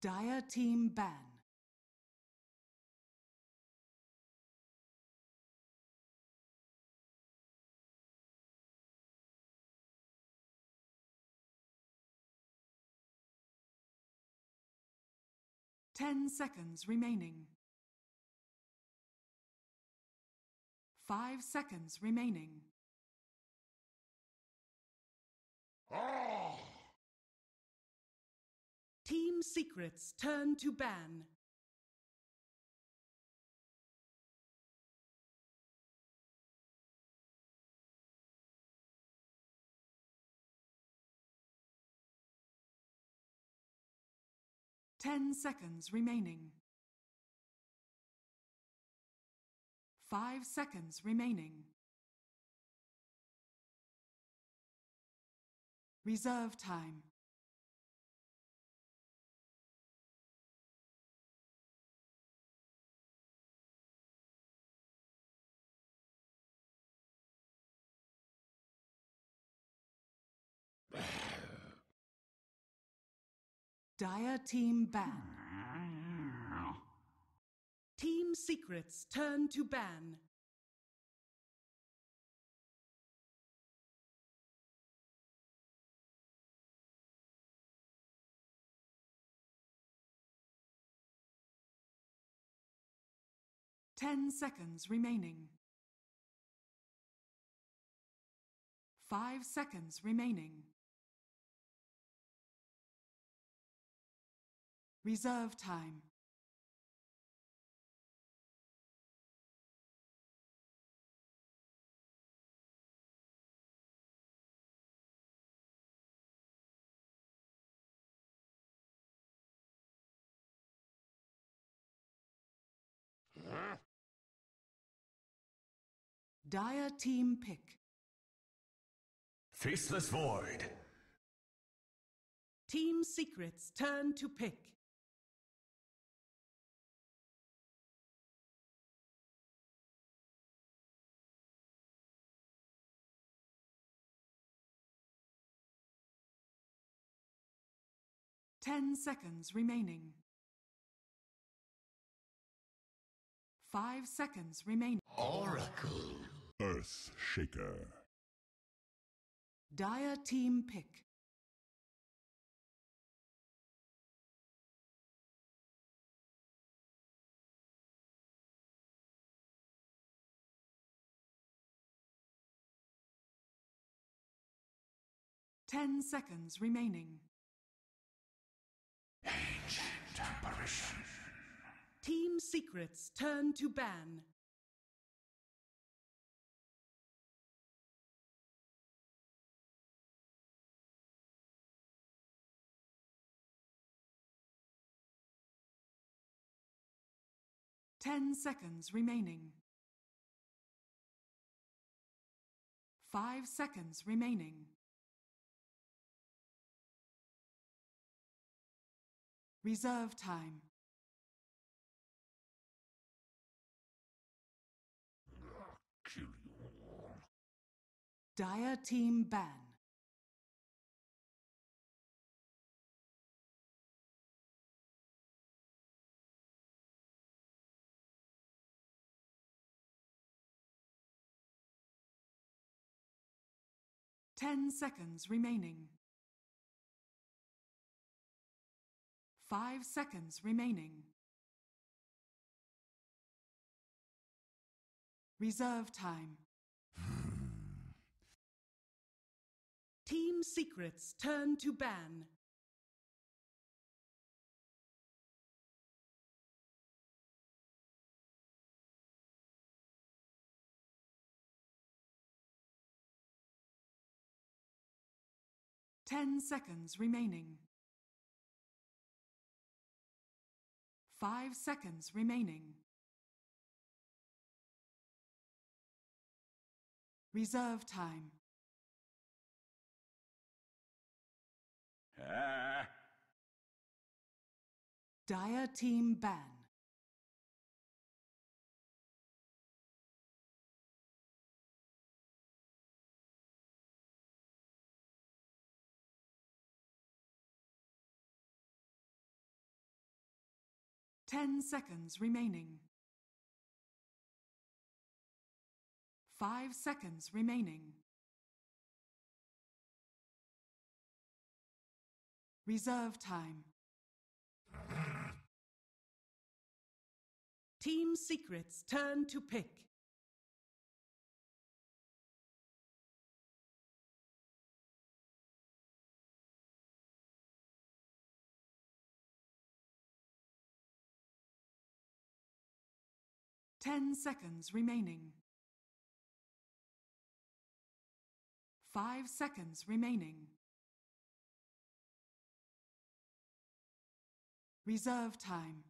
Dire team ban. Ten seconds remaining. 5 seconds remaining. Team secrets turn to ban. Ten seconds remaining. 5 seconds remaining. Reserve time. Dire team ban. Team secrets turn to ban. Ten seconds remaining. 5 seconds remaining. Reserve time. Dire team pick. Faceless Void. Team secrets turn to pick. Ten seconds remaining. 5 seconds remaining. Oracle. Earth Shaker. Dire team pick. Ten seconds remaining. Ancient apparition. Team secrets turn to ban. Ten seconds remaining. 5 seconds remaining. Reserve time. Kill you all. Dire team ban. Ten seconds remaining. 5 seconds remaining. Reserve time. Team secrets turn to ban. Ten seconds remaining. 5 seconds remaining. Reserve time. Dire team ban. 10 seconds remaining. 5 seconds remaining. Reserve time. Team Secret's turn to pick. Ten seconds remaining. 5 seconds remaining. Reserve time.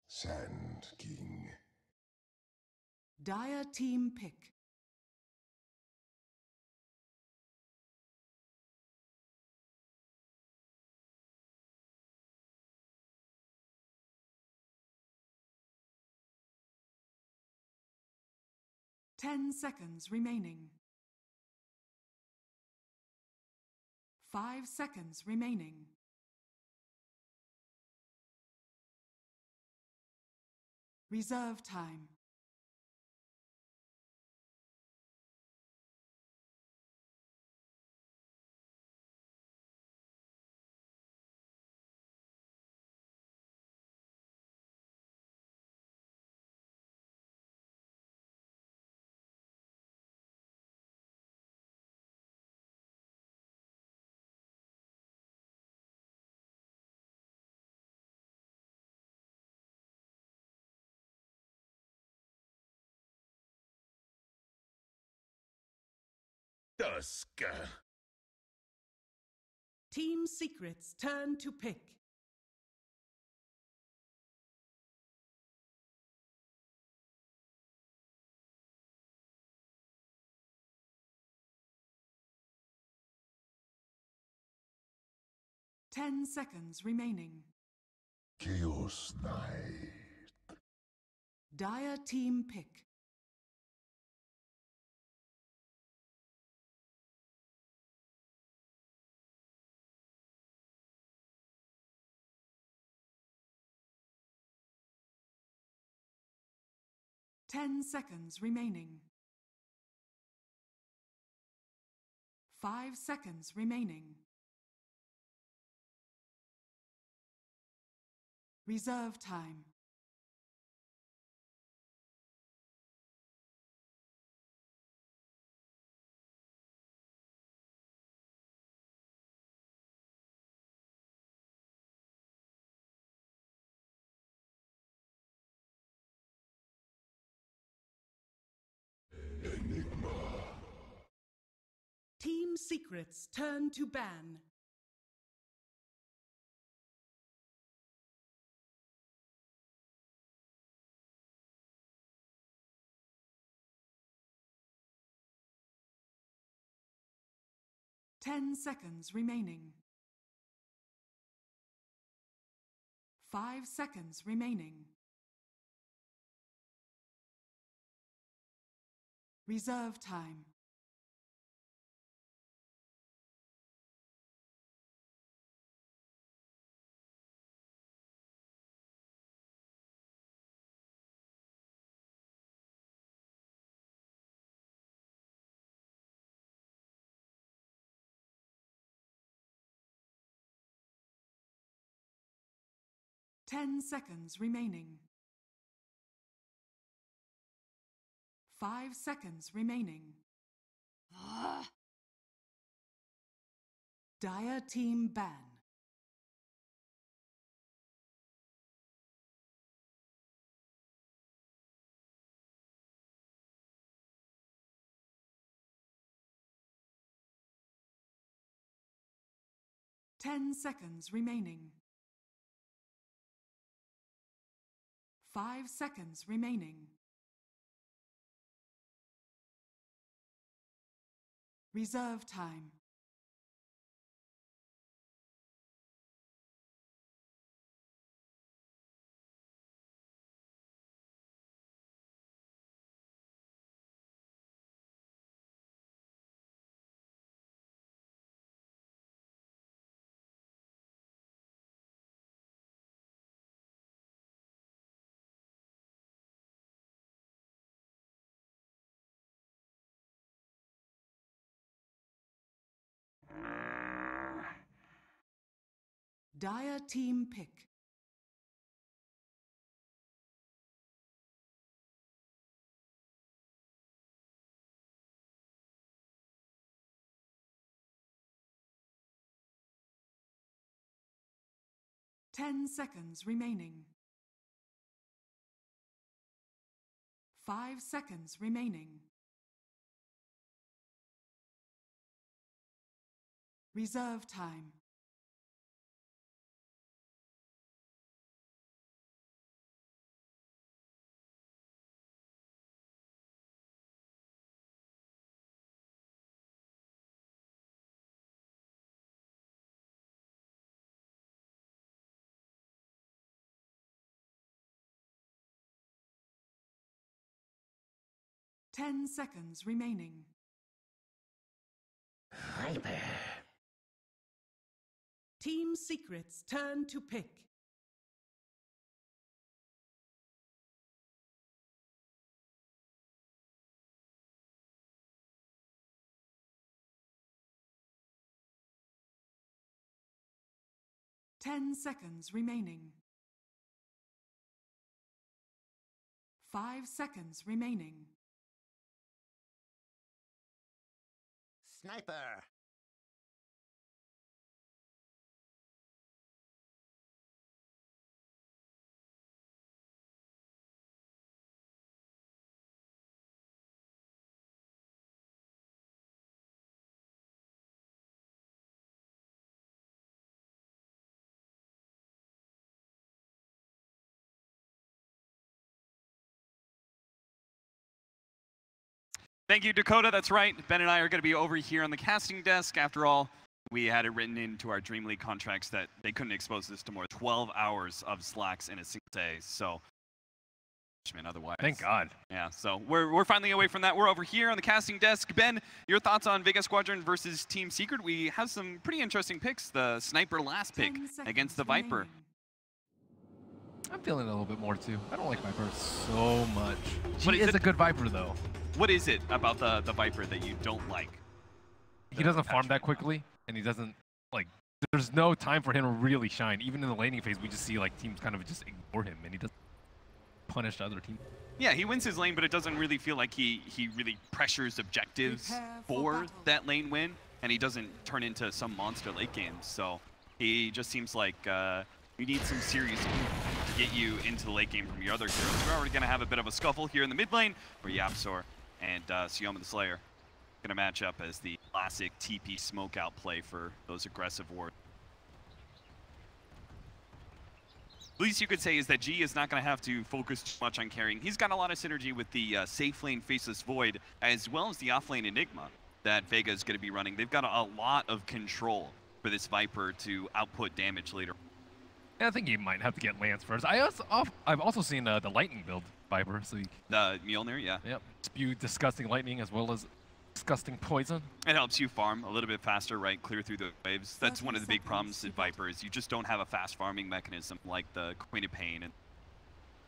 Sand King. Dire team pick. Ten seconds remaining. 5 seconds remaining. Reserve time. Dusk. Team Secret's turn to pick. Ten seconds remaining. Chaos Knight. Dire team pick. Ten seconds remaining. 5 seconds remaining. Reserve time. Enigma. Team Secret's turn to ban. Ten seconds remaining. 5 seconds remaining. Reserve time. Ten seconds remaining. 5 seconds remaining. Dire team ban. 10 seconds remaining. 5 seconds remaining. Reserve time. Dire team pick. Ten seconds remaining. 5 seconds remaining. Reserve time. Ten seconds remaining. Hyper. Team Secret's turn to pick. Ten seconds remaining. 5 seconds remaining. Sniper! Thank you, Dakota. That's right. Ben and I are going to be over here on the casting desk. After all, we had it written into our DreamLeague contracts that they couldn't expose this to more than 12 hours of slacks in a single day. So, otherwise. Thank God. Yeah, so we're finally away from that. We're over here on the casting desk. Ben, your thoughts on Vega Squadron versus Team Secret? We have some pretty interesting picks. The Sniper last pick against the Viper. I'm feeling a little bit more too. I don't like Viper so much. What She is a good Viper though. What is it about the Viper that you don't like? He doesn't farm that quickly, and he doesn't, like, there's no time for him to really shine. Even in the laning phase, we just see, like, teams kind of just ignore him, and he doesn't punish other teams. Yeah, he wins his lane, but it doesn't really feel like he really pressures objectives for that lane win, and he doesn't turn into some monster late games. So he just seems like you need some serious to get you into the late game from your other heroes. We're already going to have a bit of a scuffle here in the mid lane, where Yapsor and Sioma the Slayer going to match up as the classic TP smoke out play for those aggressive wards. Least you could say is that G is not going to have to focus too much on carrying. He's got a lot of synergy with the safe lane Faceless Void, as well as the off lane Enigma that Vega is going to be running. They've got a lot of control for this Viper to output damage later. Yeah, I think he might have to get Lance first. I've also seen the Lightning build Viper, so the Mjolnir, yeah. Yep, spew disgusting lightning as well as disgusting poison. It helps you farm a little bit faster, right? Clear through the waves. That's one of the big problems with Viper is you just don't have a fast farming mechanism like the Queen of Pain. And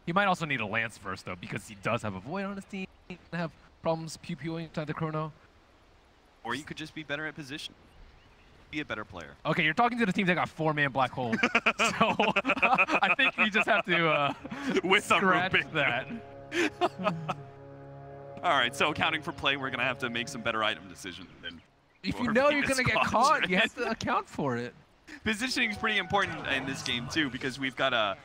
he might also need a Lance first though, because he does have a Void on his team and have problems pew-pewing inside the Chrono. Or you could just be better at position. Be a better player. Okay, you're talking to the team that got 4-man black hole. So I think you just have to scratch that. All right, so accounting for play, we're going to have to make some better item decisions. If you know you're going to get caught, you have to account for it. Positioning is pretty important in this game, too, because we've got a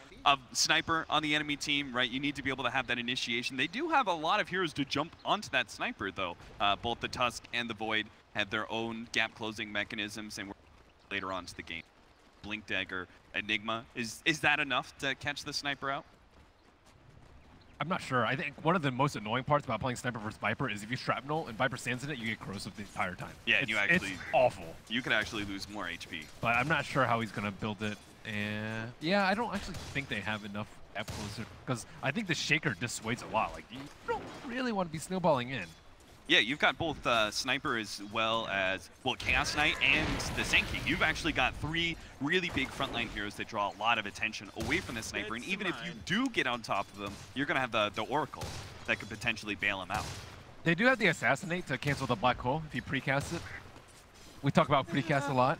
sniper on the enemy team, right? You need to be able to have that initiation. They do have a lot of heroes to jump onto that sniper, though. Both the Tusk and the Void have their own gap closing mechanisms, and we're later on to the game. Blink Dagger, Enigma. Is that enough to catch the sniper out? I'm not sure. I think one of the most annoying parts about playing Sniper versus Viper is if you shrapnel and Viper stands in it, you get corrosive the entire time. Yeah, it's awful. You could actually lose more HP. But I'm not sure how he's going to build it. And yeah, I don't actually think they have enough F-closer because I think the Shaker dissuades a lot. Like, you don't really want to be snowballing in. Yeah, you've got both Sniper as well as, well, Chaos Knight and the Sand King. You've actually got 3 really big frontline heroes that draw a lot of attention away from the Sniper. And even if you do get on top of them, you're going to have the Oracle that could potentially bail him out. They do have the Assassinate to cancel the Black Hole if you precast it. We talk about precast a lot.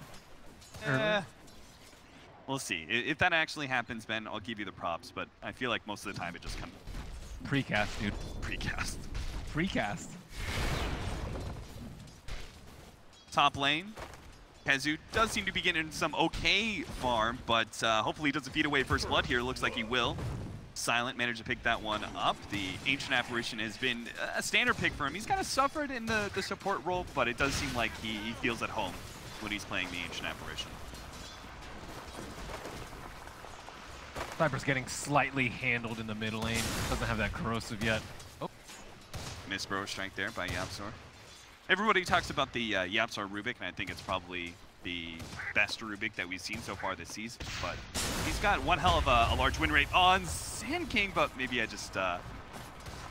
We'll see. If that actually happens, Ben, I'll give you the props. But I feel like most of the time it just comes... Precast, dude. Precast. Precast. Top lane, Hezu does seem to be getting some okay farm, but hopefully he doesn't feed away First Blood here. Looks like he will. Silent managed to pick that one up. The Ancient Apparition has been a standard pick for him. He's kind of suffered in the support role, but it does seem like he feels at home when he's playing the Ancient Apparition. Sniper's getting slightly handled in the mid lane. Doesn't have that corrosive yet. Oh. Missed Burrow Strike there by YapzOr. Everybody talks about the YapzOr Rubik, and I think it's probably the best Rubik that we've seen so far this season. But he's got one hell of a large win rate on Sand King, but maybe I just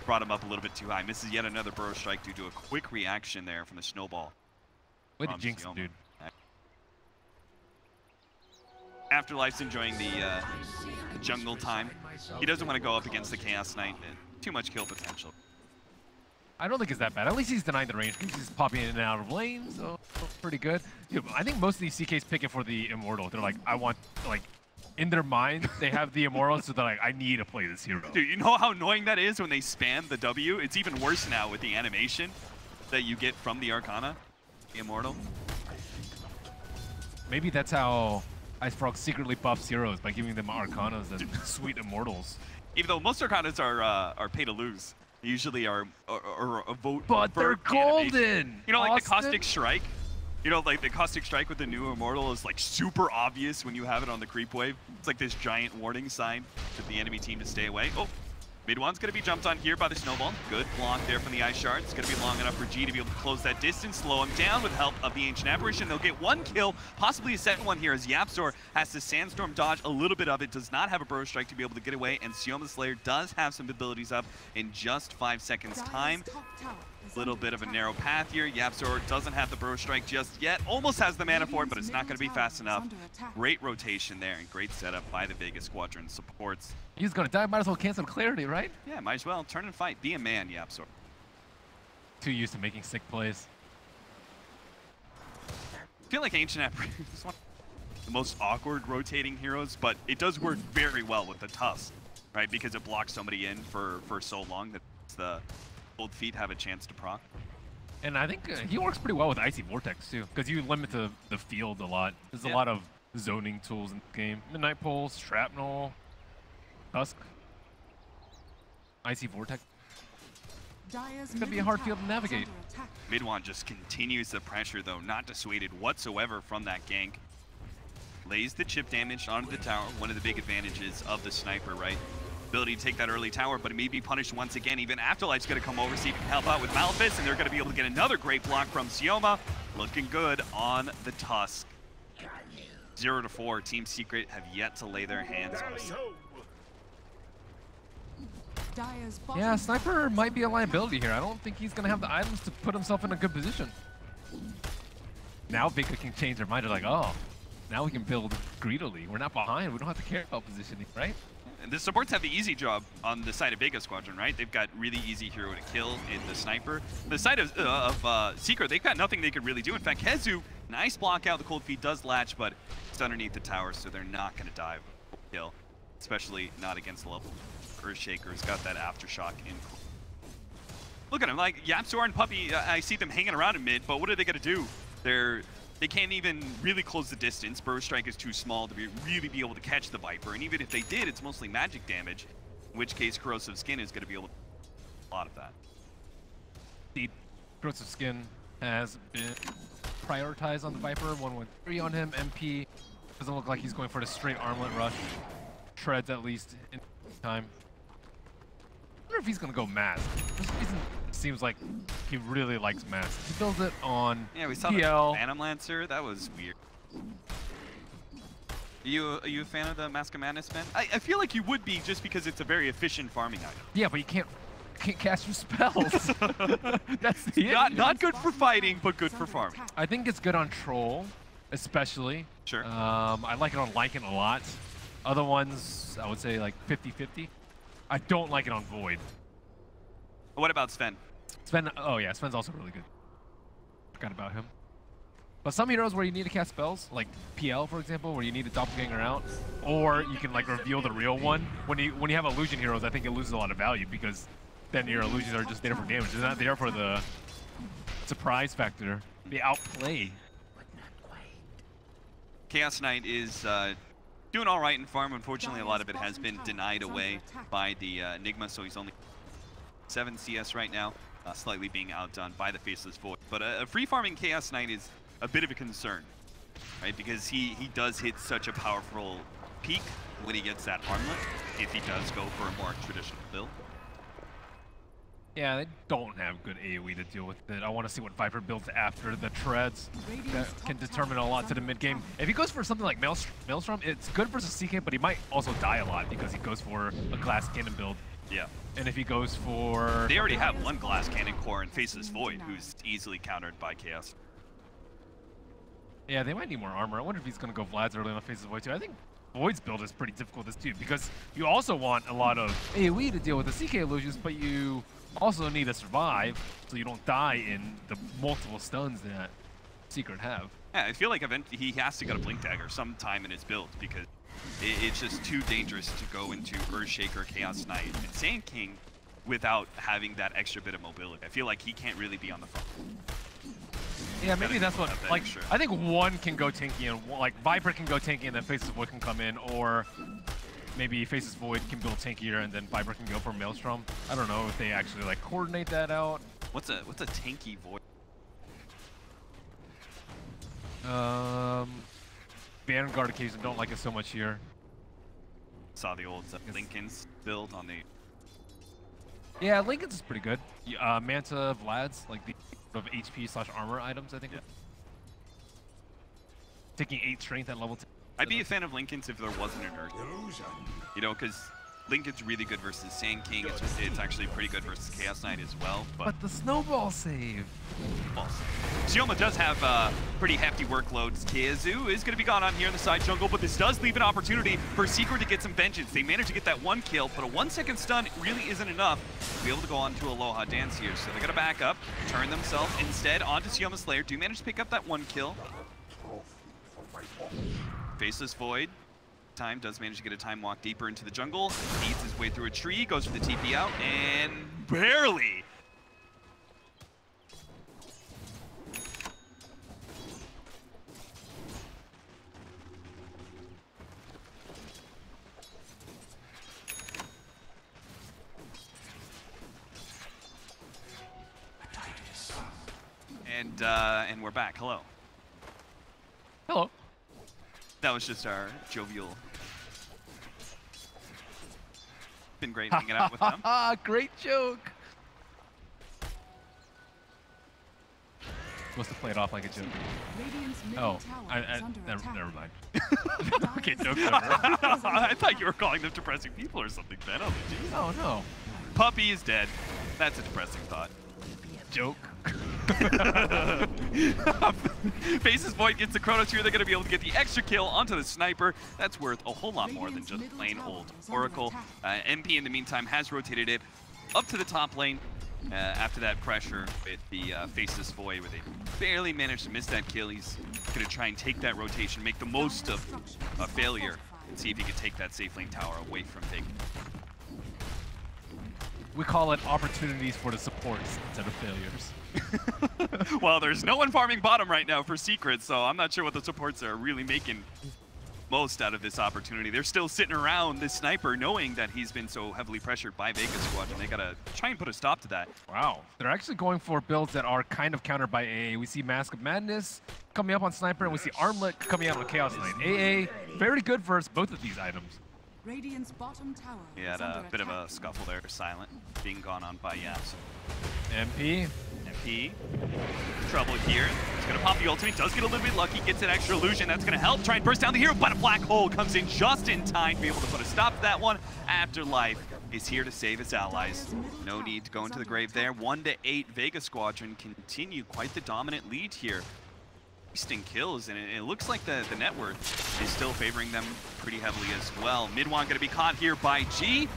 brought him up a little bit too high. Misses yet another Burrow Strike due to a quick reaction there from the Snowball. Way to jinx him, dude. Afterlife's enjoying the jungle time. He doesn't want to go up against the Chaos Knight. Too much kill potential. I don't think it's that bad. At least he's denying the range because he's popping in and out of lane, so pretty good. Dude, I think most of these CKs pick it for the Immortal. They're like, I want, like, in their mind, they have the Immortal, so they're like, I need to play this hero. Dude, you know how annoying that is when they spam the W? It's even worse now with the animation that you get from the Arcana, the Immortal. Maybe that's how IceFrog secretly buffs heroes, by giving them Arcanas and sweet Immortals. Even though most Arcanas are pay to lose. They usually are a vote. But they're golden! Animation. You know, like the Caustic Strike? You know, like the Caustic Strike with the new Immortal is like super obvious when you have it on the creep wave. It's like this giant warning sign to the enemy team to stay away. Oh, mid one's going to be jumped on here by the Snowball. Good block there from the Ice Shard. It's going to be long enough for G to be able to close that distance, slow him down with help of the Ancient Apparition. They'll get one kill, possibly a second one here as YapzOr has to Sandstorm dodge a little bit of it, does not have a Burrow Strike to be able to get away, and Sioma Slayer does have some abilities up in just 5 seconds time. Little bit of a narrow path here. YapzOr doesn't have the Burrow Strike just yet. Almost has the mana for it, but it's not going to be fast enough. Great rotation there and great setup by the Vega Squadron supports. He's going to die. Might as well cancel Clarity, right? Yeah, might as well. Turn and fight. Be a man, YapzOr. Too used to making sick plays. I feel like Ancient Apparition is one of the most awkward rotating heroes, but it does work very well with the Tusk, right? Because it blocks somebody in for so long that the Cold Feet have a chance to proc. And I think he works pretty well with Icy Vortex too, because you limit the field a lot. There's a lot of zoning tools in the game. Midnight Pulse, Shrapnel, Tusk, Icy Vortex. It's gonna be a hard field to navigate. Midwan just continues the pressure though, not dissuaded whatsoever from that gank. Lays the chip damage onto the tower, one of the big advantages of the Sniper, right? Ability to take that early tower, but it may be punished once again. Even Afterlife's going to come over, see if he can help out with Malefice, and they're going to be able to get another great block from Sioma. Looking good on the Tusk. 0-4, Team Secret have yet to lay their hands on us. Yeah, Sniper might be a liability here. I don't think he's going to have the items to put himself in a good position. Now Vega can change their mind. They're like, oh, now we can build greedily. We're not behind. We don't have to care about positioning, right? And the supports have the easy job on the side of Vega Squadron, right? They've got really easy hero to kill in the Sniper. The side of Secret, they've got nothing they could really do. In fact, Hezu, nice block out. The Cold Feet does latch, but it's underneath the tower, so they're not going to dive kill, especially not against level. Earthshaker's got that Aftershock in. Look at him, like YapzOr and Puppey, I see them hanging around in mid, but what are they going to do? They can't even really close the distance. Burrow Strike is too small to really be able to catch the Viper. And even if they did, it's mostly magic damage, in which case Corrosive Skin is going to be able to do a lot of that. The Corrosive Skin has been prioritized on the Viper. 113 on him, MP Doesn't look like he's going for the straight armlet rush. Treads at least in time. I wonder if he's gonna go mask. For some reason, it seems like he really likes mask. He builds it on we saw PL. the Phantom Lancer. That was weird. Are you a fan of the Mask of Madness, Ben? I feel like you would be just because it's a very efficient farming item. Yeah, but you can't cast your spells. That's the issue. Not good for fighting, but good for farming. I think it's good on Troll, especially. Sure. I like it on Lycan a lot. Other ones, I would say like 50-50. I don't like it on Void. What about Sven? Sven, oh yeah, Sven's also really good. Forgot about him. But some heroes where you need to cast spells, like PL for example, where you need a doppelganger out, or you can like reveal the real one. When you have illusion heroes, I think it loses a lot of value because then your illusions are just there for damage. They're not there for the surprise factor, the outplay. Chaos Knight is doing all right in farm. Unfortunately, a lot of it has been denied away by the Enigma, so he's only 7 CS right now, slightly being outdone by the Faceless Void. But a free farming Chaos Knight is a bit of a concern, right? Because he does hit such a powerful peak when he gets that armlet, if he does go for a more traditional build. Yeah, they don't have good AoE to deal with it. I want to see what Viper builds after the treads. That can determine a lot to the mid game. If he goes for something like Maelstrom, it's good versus CK, but he might also die a lot because he goes for a glass cannon build. Yeah. And if he goes for... They already have one glass cannon core in Faceless Void, who's easily countered by Chaos. Yeah, they might need more armor. I wonder if he's going to go Vlad's early on Faceless Void too. I think Void's build is pretty difficult this dude because you also want a lot of AoE to deal with the CK illusions, but you also need to survive so you don't die in the multiple stuns that Secret have. Yeah, I feel like he has to go to Blink Dagger sometime in his build because it's just too dangerous to go into Earthshaker, Chaos Knight, and Sand King without having that extra bit of mobility. I feel like he can't really be on the front. Yeah, maybe that's what, like, extra. I think one can go tanky and, like, Viper can go tanky and then Faceless Void can come in, or maybe Faceless Void can build tankier and then Viper can go for Maelstrom. I don't know if they actually, like, coordinate that out. What's a tanky Void? Vanguard occasion, don't like it so much here. Saw the old Lincoln's build on the... Yeah, Lincoln's is pretty good. Manta, Vlad's, like the of HP/armor items, I think. Yeah. Taking 8 strength at level 10. I'd be a fan of Lincoln's if there wasn't an Earth. You know, because Lincoln's really good versus Sand King. It's actually pretty good versus Chaos Knight as well. But the snowball save. Sioma does have pretty hefty workloads. Kiazu is going to be gone on here in the side jungle, but this does leave an opportunity for Secret to get some vengeance. They managed to get that 1 kill, but a 1-second stun really isn't enough to be able to go on to Aloha Dance here. So they got to back up, turn themselves instead onto Sioma Slayer. Do manage to pick up that 1 kill. Faceless Void does manage to get a time walk deeper into the jungle, eats his way through a tree, goes for the TP out, and barely. And we're back. Hello. Hello. That was just our jovial. Been great hanging out with them. Great joke. Supposed to play it off like a joke. Oh, never mind. Okay, joke's over. I thought you were calling them depressing people or something, Ben. Oh, geez. Oh no. Puppy is dead. That's a depressing thought. Joke. Faceless Void gets the Chronos here. They're going to be able to get the extra kill onto the sniper. That's worth a whole lot more than just plain old Oracle. MP in the meantime has rotated it up to the top lane after that pressure with the Faceless Void, where they barely managed to miss that kill. He's going to try and take that rotation, make the most of a failure, and see if he can take that safe lane tower away from Vega. We call it opportunities for the supports instead of failures. Well, there's no one farming bottom right now for Secret, so I'm not sure what the supports are really making most out of this opportunity. They're still sitting around this sniper knowing that he's been so heavily pressured by Vega Squadron. They gotta try and put a stop to that. Wow. They're actually going for builds that are kind of countered by AA. We see Mask of Madness coming up on Sniper, and we see Armlet coming out on Chaos Knight. AA, very good versus both of these items. Radiant's bottom tower. He had a bit of a scuffle there, Silent, being gone on by Yaps. MP. MP, trouble here. He's gonna pop the ultimate, does get a little bit lucky, gets an extra illusion. That's gonna help try and burst down the hero, but a black hole comes in just in time to be able to put a stop to that one. Afterlife is here to save his allies. No need to go into the grave there. 1-8, Vega Squadron continue quite the dominant lead here. Wasting kills, and it looks like the net worth is still favoring them pretty heavily as well. Midwan gonna be caught here by G.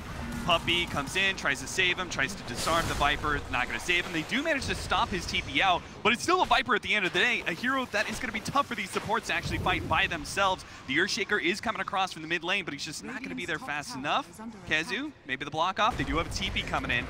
Puppy comes in, tries to save him, tries to disarm the Viper, not gonna save him. They do manage to stop his TP out, but it's still a Viper at the end of the day, a hero that is gonna be tough for these supports to actually fight by themselves. The Earthshaker is coming across from the mid lane, but he's just not gonna be there fast enough. Kezu, maybe the block off, they do have a TP coming in.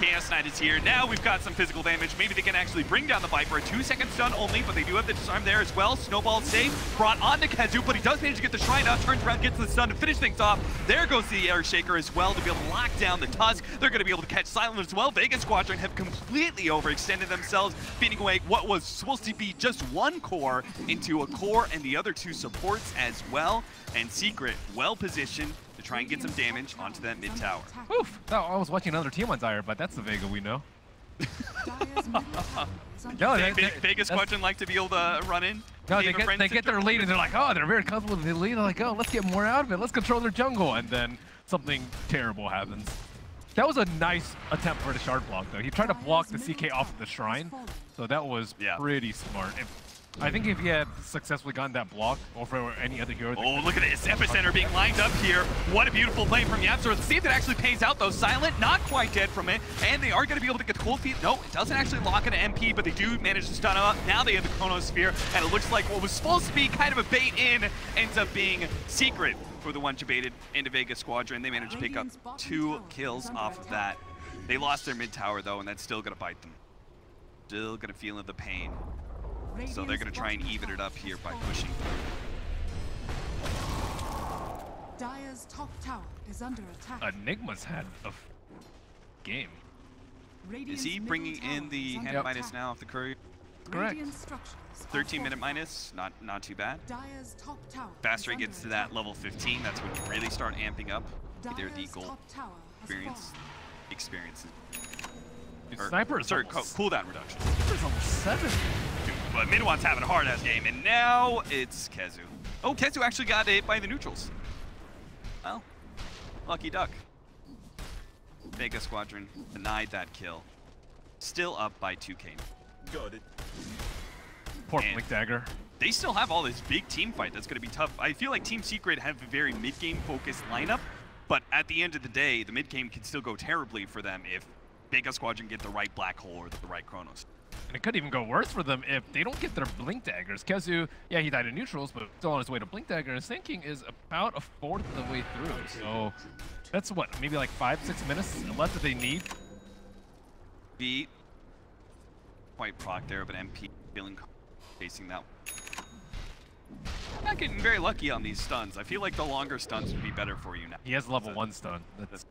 Chaos Knight is here. Now we've got some physical damage. Maybe they can actually bring down the Viper. A 2-second stun only, but they do have the disarm there as well. Snowball safe, brought onto Kezu, but he does manage to get the Shrine out, turns around, gets the stun to finish things off. There goes the Earthshaker as well to be able to lock down the Tusk. They're going to be able to catch Silent as well. Vega Squadron have completely overextended themselves, beating away what was supposed to be just one core into a core and the other two supports as well. And Secret, well positioned to try and get some damage onto that mid tower. Oof! I was watching another team on Dire, but that's the Vega we know. No, Vega Squadron like to be able to run in. No, they get their lead and they're like, oh, they're very comfortable with the lead. They're like, oh, let's get more out of it. Let's control their jungle. And then something terrible happens. That was a nice attempt for the shard block, though. He tried to block the CK off of the Shrine, so that was pretty smart. I think if he had successfully gotten that block over any other hero... Oh, look at this. Epicenter being lined up here. What a beautiful play from Yapster. Let's see if it actually pays out, though. Silent, not quite dead from it. And they are going to be able to get the cold feet. No, it doesn't actually lock into MP, but they do manage to stun him up. Now they have the Chronosphere, and it looks like what was supposed to be kind of a bait in ends up being Secret for the one baited into Vega Squadron. They managed to pick up 2 kills off of that. They lost their mid tower, though, and that's still going to bite them. Still going to feel the pain. So they're going to try and even it up here by pushing. Dire's top tower is under attack. Enigma's had a game. Is he bringing in the hand minus now off the courier? Correct. 13-minute minus, not too bad. Dire's top tower Faster he gets to that level 15, that's when you really start amping up their gold experiences. Sniper is cooldown reduction. Sniper's almost 7. But Midwan's having a hard-ass game, and now it's Kezu. Oh, Kezu actually got hit by the neutrals. Well, lucky duck. Vega Squadron denied that kill. Still up by 2K. Got it. Poor Blink Dagger. They still have all this big team fight that's going to be tough. I feel like Team Secret have a very mid-game focused lineup, but at the end of the day, the mid-game can still go terribly for them if Vega Squadron get the right black hole or the right Chronos. And it could even go worse for them if they don't get their Blink Daggers. Kezu, yeah, he died in neutrals, but still on his way to Blink Dagger. His thinking is about a fourth of the way through. So that's what, maybe like 5-6 minutes left that they need. Beat quite proc there, but MP feeling facing that. Not getting very lucky on these stuns. I feel like the longer stuns would be better for you now. He has level 1 stun.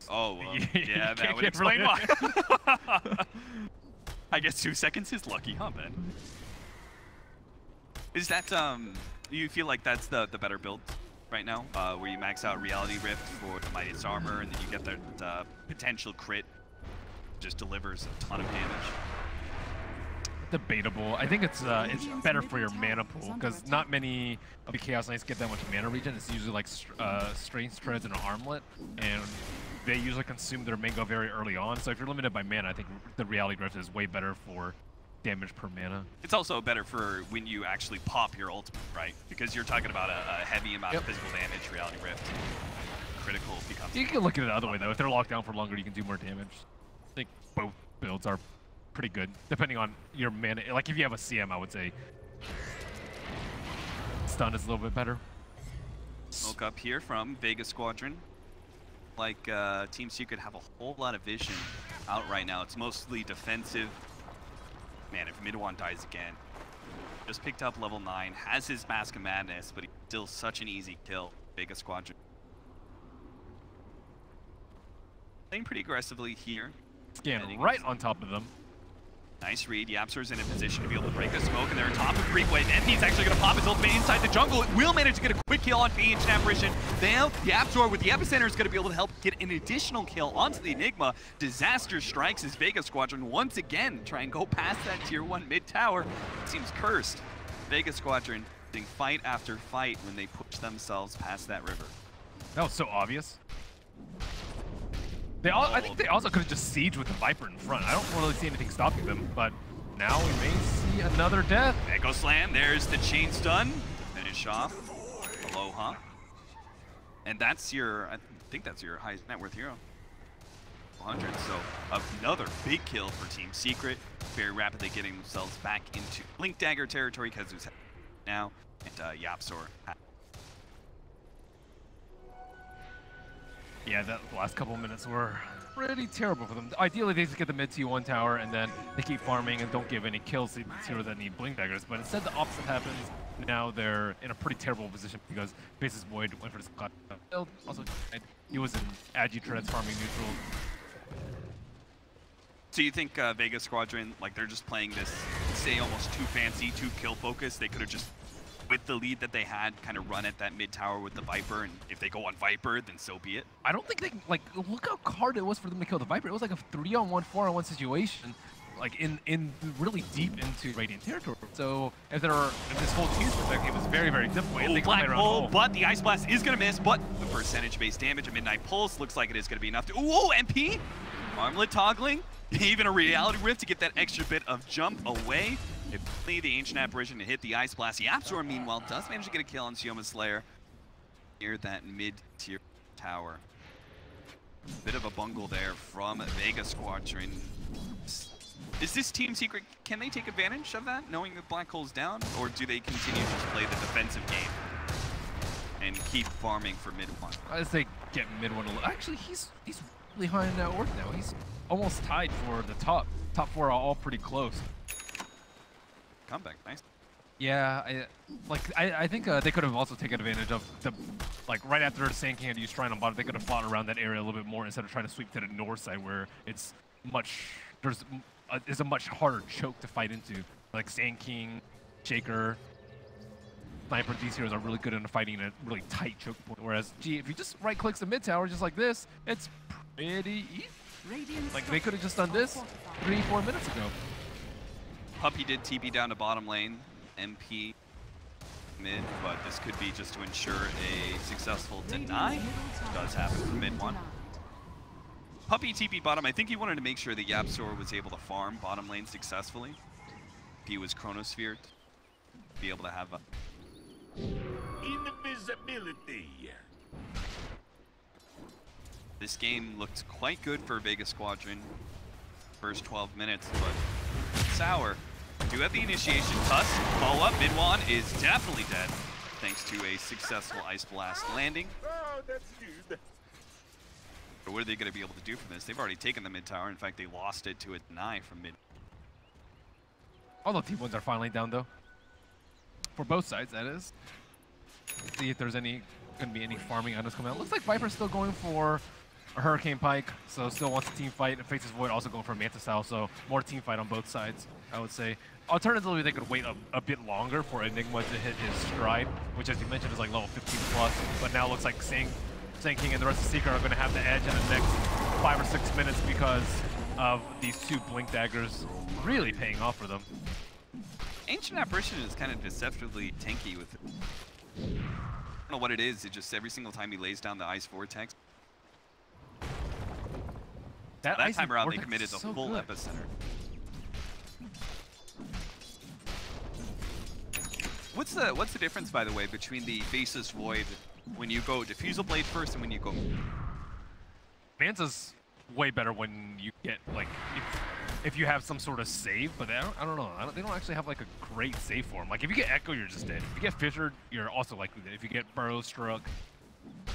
Oh, well, yeah, that would explain why. I guess 2 seconds is lucky, huh, Ben? Is that, you feel like that's the better build right now? Where you max out Reality Rift for the Mightiest Armor, and then you get the potential crit. Just delivers a ton of damage. Debatable. I think it's better for your mana pool, because not many of the Chaos Knights get that much mana regen. It's usually like Strength Treads and an Armlet, and they usually consume their mango very early on. So if you're limited by mana, I think the Reality Rift is way better for damage per mana. It's also better for when you actually pop your ultimate, right? Because you're talking about a heavy amount of physical damage, Reality Rift. Critical becomes... You can look at it the other way, though. If they're locked down for longer, you can do more damage. I think both builds are pretty good, depending on your mana. Like, if you have a CM, I would say stun is a little bit better. Smoke up here from Vega Squadron. Like, Team Secret have a whole lot of vision out right now. It's mostly defensive. Man, if Midwan dies again, Just picked up level 9, has his Mask of Madness, but he's still such an easy kill. Vega Squadron. Playing pretty aggressively here. Scan right on top of them. Nice read. Yapzor's in a position to be able to break the smoke, and they're on top of Creep Wave. MP's actually going to pop his ultimate inside the jungle. It will manage to get a quick kill on the Ancient Apparition. Now, Yapzor with the Epicenter is going to be able to help get an additional kill onto the Enigma. Disaster strikes as Vega Squadron once again try and go past that tier 1 mid tower. It seems cursed. Vega Squadron doing fight after fight when they push themselves past that river. That was so obvious. I think they also could have just sieged with the Viper in front. I don't really see anything stopping them, but now we may see another death. Echo Slam, there's the chain stun. Finish off. Aloha. And that's your, I think that's your highest net worth hero. 100, so another big kill for Team Secret. Very rapidly getting themselves back into Blink Dagger territory, Kazu's now, and Yapzor. Yeah, that last couple of minutes were pretty terrible for them. Ideally, they just get the mid T1 tower, and then they keep farming and don't give any kills to heroes that need Blink Daggers. But instead, the opposite happens. Now they're in a pretty terrible position because Basis Void went for this build. Also, he was in Agi Treads farming neutral. So you think Vega Squadron, like they're just playing this, say almost too fancy, too kill focused, they could have just, with the lead that they had, kind of run at that mid tower with the Viper, and if they go on Viper, then so be it? I don't think they can, like, look how hard it was for them to kill the Viper. It was like a 3-on-1, 4-on-1 situation, like in really deep into Radiant territory. So if this whole team's perspective is very, very difficult. Oh, Black Hole, but the Ice Blast is gonna miss, but the percentage-based damage of Midnight Pulse looks like it is gonna be enough to, ooh, MP! Armlet toggling, even a Reality Rift to get that extra bit of jump away. If only the Ancient Apparition to hit the Ice Blast. Yapzor, meanwhile, does manage to get a kill on Sioma Slayer near that mid-tier tower. Bit of a bungle there from Vega Squadron. Is this Team Secret, can they take advantage of that, knowing that Black Hole's down? Or do they continue to just play the defensive game and keep farming for mid-1? As they get mid-1 a little. Actually, he's really high in net worth now. He's almost tied for the top. Top 4 are all pretty close. Comeback, nice. Yeah, I think they could have also taken advantage of the, like, right after Sand King had used Shrine on bottom, they could have fought around that area a little bit more instead of trying to sweep to the north side where it's there's a much harder choke to fight into. Like Sand King, Shaker, Sniper, these heroes are really good in fighting a really tight choke point. Whereas, gee, if you just right-clicks the mid tower just like this, it's pretty easy. Like, they could have just done this 3-4 minutes ago. Puppey did TP down to bottom lane, MP mid, but this could be just to ensure a successful deny. It does happen for mid 1. Puppey TP bottom, I think he wanted to make sure that Yapzor was able to farm bottom lane successfully. He was Chronosphered, be able to have a... Invisibility. This game looked quite good for Vega Squadron. First 12 minutes, but Sour do have the initiation. Tusk, follow up, mid-1 is definitely dead, thanks to a successful Ice Blast landing. Oh, that's good. But what are they going to be able to do from this? They've already taken the mid tower. In fact, they lost it to a deny from mid. All the T1s are finally down, though. For both sides, that is. Let's see if there's going to be any farming items coming out. Looks like Viper's still going for a Hurricane Pike, so still wants a team fight. And Faces Void also going for a Manta Style, so more team fight on both sides, I would say. Alternatively, they could wait a bit longer for Enigma to hit his stride, which, as you mentioned, is like level 15 plus. But now it looks like Sand King and the rest of Secret are going to have the edge in the next 5 or 6 minutes because of these 2 Blink Daggers really paying off for them. Ancient Apparition is kind of deceptively tanky with it. I don't know what it is. It just every single time he lays down the Ice Vortex. That time around, they committed the full Epicenter. What's the difference, by the way, between the Faceless Void when you go Diffusal Blade first and when you go... Manta's way better when you get, like, if you have some sort of save, but I don't know. They don't actually have, like, a great save for him. Like, if you get Echo, you're just dead. If you get Fissured, you're also likely dead. If you get Burrow Struck,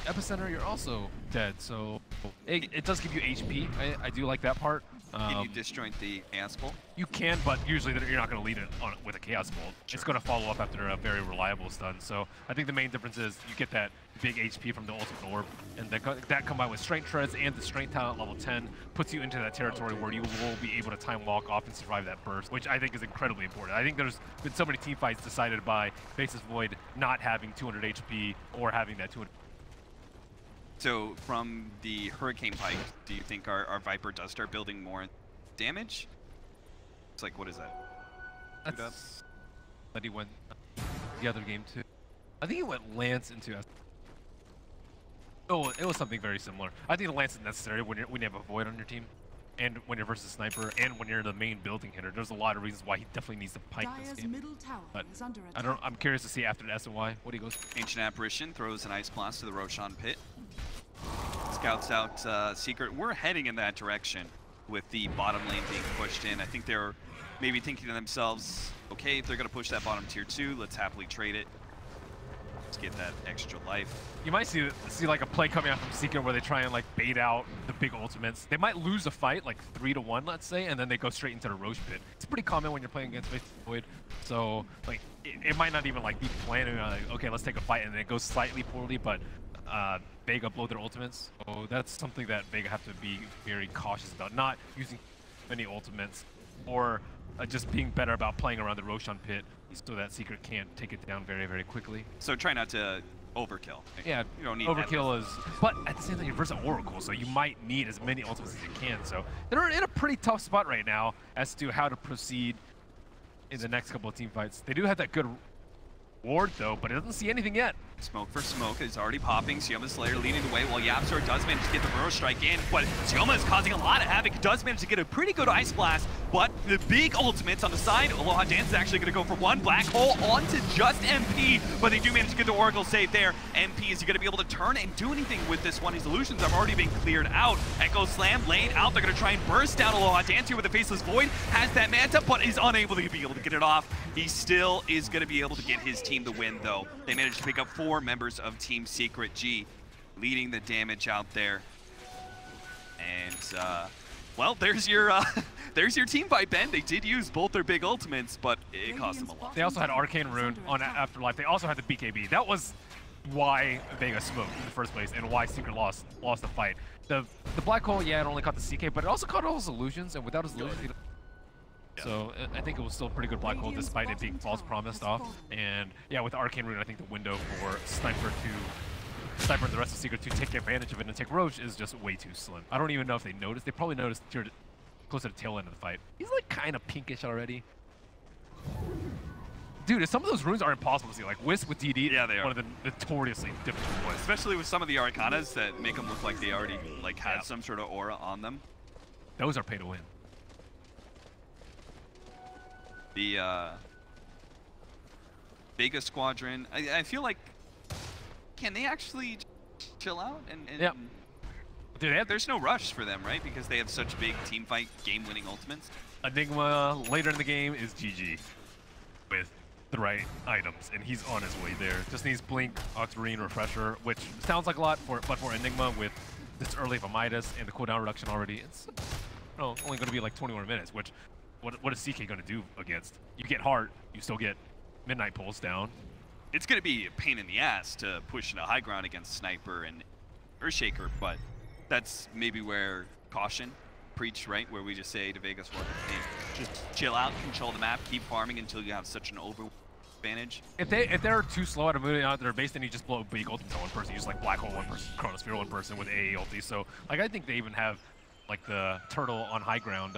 Epicenter, you're also dead. So it does give you HP. I do like that part. Can you disjoint the Chaos Bolt? You can, but usually you're not going to lead it on with a Chaos Bolt. Sure. It's going to follow up after a very reliable stun. So I think the main difference is you get that big HP from the Ultimate Orb, and that combined with Strength Treads and the Strength Talent level 10 puts you into that territory where you will be able to time walk off and survive that burst, which I think is incredibly important. I think there's been so many team fights decided by Faceless Void not having 200 HP or having that 200. So from the Hurricane Pike, do you think our Viper does start building more damage? It's like, what is that? That's that he went the other game too. I think he went Lance into Oh, it was something very similar. I think the Lance is necessary when you have a Void on your team, and when you're versus Sniper, and when you're the main building hitter. There's a lot of reasons why he definitely needs to Pike this game. Middle tower But is under I'm curious to see after the SNY what he goes. Ancient Apparition throws an Ice Blast to the Roshan Pit. Scouts out Secret. We're heading in that direction with the bottom lane being pushed in. I think they're maybe thinking to themselves, okay, if they're going to push that bottom tier 2, let's happily trade it. Let's get that extra life. You might see like a play coming out from Secret where they try and like bait out the big ultimates. They might lose a fight like 3-1, let's say, and then they go straight into the Roche Pit. It's pretty common when you're playing against Faceless Void. So like it might not even like be planning on like, okay, let's take a fight, and then it goes slightly poorly, but Vega blow their ultimates. So that's something that Vega have to be very cautious about, not using many ultimates, or just being better about playing around the Roshan Pit so that Secret can't take it down very, very quickly. So try not to overkill. Yeah, you don't need overkill is, but at the same time, you're versus Oracle, so you might need as many ultimates as you can. So they're in a pretty tough spot right now as to how to proceed in the next couple of team fights. They do have that good ward though, but it doesn't see anything yet. Smoke for smoke is already popping. Sioma Slayer leading the way while Yapzor does manage to get the Burrow Strike in, but Sioma is causing a lot of havoc. Does manage to get a pretty good Ice Blast, but the big ultimates on the side. Aloha Dance is actually going to go for one Black Hole onto just MP, but they do manage to get the Oracle save there. MP, is he going to be able to turn and do anything with this one? His illusions have already been cleared out. Echo Slam laid out. They're going to try and burst down Aloha Dance here with the Faceless Void. Has that Manta, but is unable to be able to get it off. He still is going to be able to get his team the win, though. They managed to pick up 4 members of Team Secret G, leading the damage out there. And, well, there's your team fight, Ben. They did use both their big ultimates, but it cost them a lot. They also had Arcane Rune on Afterlife. They also had the BKB. That was why Vega smoked in the first place and why Secret lost the fight. The Black Hole, yeah, it only caught the CK, but it also caught all his illusions, and without his illusions, so I think it was still a pretty good Black Hole despite it being false promised off. And yeah, with Arcane Rune, I think the window for Sniper and the rest of Secret to take advantage of it and take Roche is just way too slim. I don't even know if they noticed. They probably noticed close to the tail end of the fight. He's like kind of pinkish already. Dude, some of those runes are impossible to see. Like Wisp with DD, yeah, they are one of the notoriously difficult ones. Especially with some of the Arcanas that make them look like they already like had some sort of aura on them. Those are pay to win. The Vega Squadron, I feel like, can they actually chill out? And yeah. Dude, there's no rush for them, right? Because they have such big team fight, game-winning ultimates. Enigma later in the game is GG with the right items, and he's on his way there. Just needs Blink, Octarine, Refresher, which sounds like a lot, but for Enigma with this early of a Midas and the cooldown reduction already, it's only going to be like 21 minutes, which what is CK going to do against? You get Heart, you still get Midnight Pulse down. It's going to be a pain in the ass to push into high ground against Sniper and Earthshaker, but that's maybe where caution preach, right? Where we just say to Vegas, well, hey, just chill out, control the map, keep farming until you have such an over advantage. If they're too slow at moving out their base, then you just blow a big ultimate on one person. You just like Black Hole one person, Chronosphere one person with AA ulti. So like I think they even have like the turtle on high ground